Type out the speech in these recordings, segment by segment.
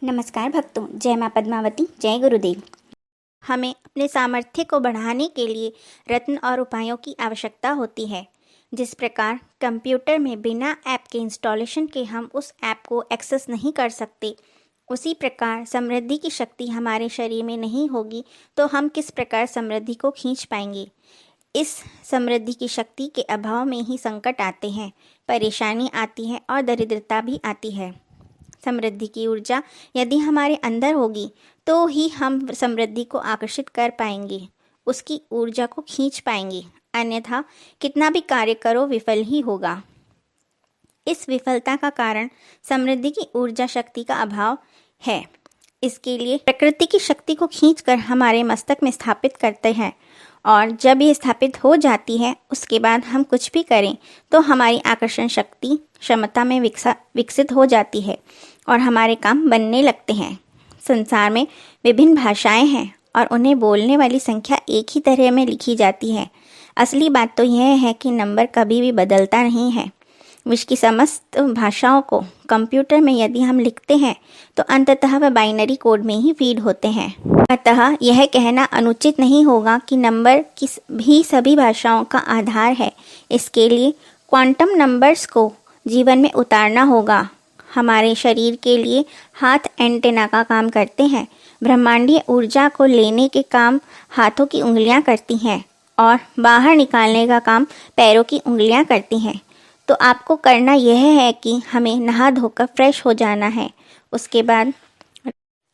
नमस्कार भक्तों, जय माँ पद्मावती, जय गुरुदेव। हमें अपने सामर्थ्य को बढ़ाने के लिए रत्न और उपायों की आवश्यकता होती है। जिस प्रकार कंप्यूटर में बिना ऐप के इंस्टॉलेशन के हम उस ऐप को एक्सेस नहीं कर सकते, उसी प्रकार समृद्धि की शक्ति हमारे शरीर में नहीं होगी तो हम किस प्रकार समृद्धि को खींच पाएंगे। इस समृद्धि की शक्ति के अभाव में ही संकट आते हैं, परेशानी आती है और दरिद्रता भी आती है। समृद्धि की ऊर्जा यदि हमारे अंदर होगी तो ही हम समृद्धि को आकर्षित कर पाएंगे, उसकी ऊर्जा को खींच पाएंगे, अन्यथा कितना भी कार्य करो विफल ही होगा। इस विफलता का कारण समृद्धि की ऊर्जा शक्ति का अभाव है। इसके लिए प्रकृति की शक्ति को खींचकर हमारे मस्तक में स्थापित करते हैं और जब ये स्थापित हो जाती है उसके बाद हम कुछ भी करें तो हमारी आकर्षण शक्ति क्षमता में विकसित हो जाती है और हमारे काम बनने लगते हैं। संसार में विभिन्न भाषाएं हैं और उन्हें बोलने वाली संख्या एक ही तरह में लिखी जाती है। असली बात तो यह है कि नंबर कभी भी बदलता नहीं है। विश्व की समस्त भाषाओं को कंप्यूटर में यदि हम लिखते हैं तो अंततः वह बाइनरी कोड में ही फीड होते हैं। अतः यह कहना अनुचित नहीं होगा कि नंबर किस भी सभी भाषाओं का आधार है। इसके लिए क्वांटम नंबर्स को जीवन में उतारना होगा। हमारे शरीर के लिए हाथ एंटेना का काम करते हैं। ब्रह्मांडीय ऊर्जा को लेने के काम हाथों की उंगलियां करती हैं और बाहर निकालने का काम पैरों की उंगलियां करती हैं। तो आपको करना यह है कि हमें नहा धोकर फ्रेश हो जाना है। उसके बाद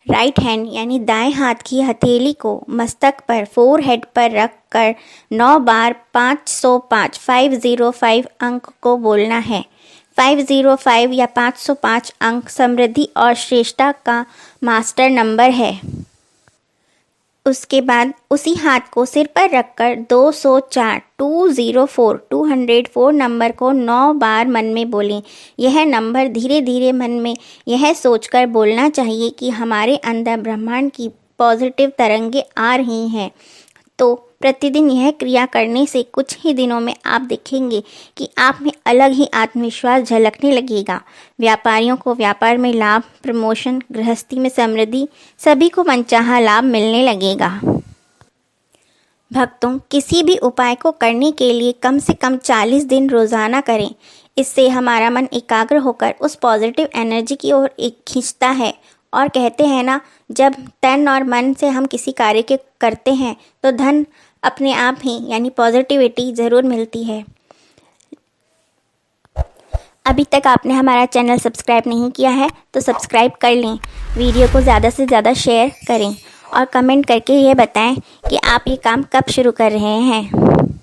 राइट हैंड यानी दाएं हाथ की हथेली को मस्तक पर फोरहेड पर रख कर 9 बार 505 अंक को बोलना है। 505 या 505 अंक समृद्धि और श्रेष्ठता का मास्टर नंबर है। उसके बाद उसी हाथ को सिर पर रखकर 204 नंबर को 9 बार मन में बोलें। यह नंबर धीरे धीरे मन में यह सोचकर बोलना चाहिए कि हमारे अंदर ब्रह्मांड की पॉजिटिव तरंगें आ रही हैं। तो प्रतिदिन यह क्रिया करने से कुछ ही दिनों में आप देखेंगे कि आप में अलग ही आत्मविश्वास झलकने लगेगा। व्यापारियों को व्यापार में लाभ, प्रमोशन, गृहस्थी में समृद्धि, सभी को मनचाहा लाभ मिलने लगेगा। भक्तों, किसी भी उपाय को करने के लिए कम से कम 40 दिन रोजाना करें। इससे हमारा मन एकाग्र होकर उस पॉजिटिव एनर्जी की ओर खींचता है। और कहते हैं ना, जब तन और मन से हम किसी कार्य के करते हैं तो धन अपने आप ही यानी पॉजिटिविटी ज़रूर मिलती है। अभी तक आपने हमारा चैनल सब्सक्राइब नहीं किया है तो सब्सक्राइब कर लें। वीडियो को ज़्यादा से ज़्यादा शेयर करें और कमेंट करके ये बताएं कि आप ये काम कब शुरू कर रहे हैं।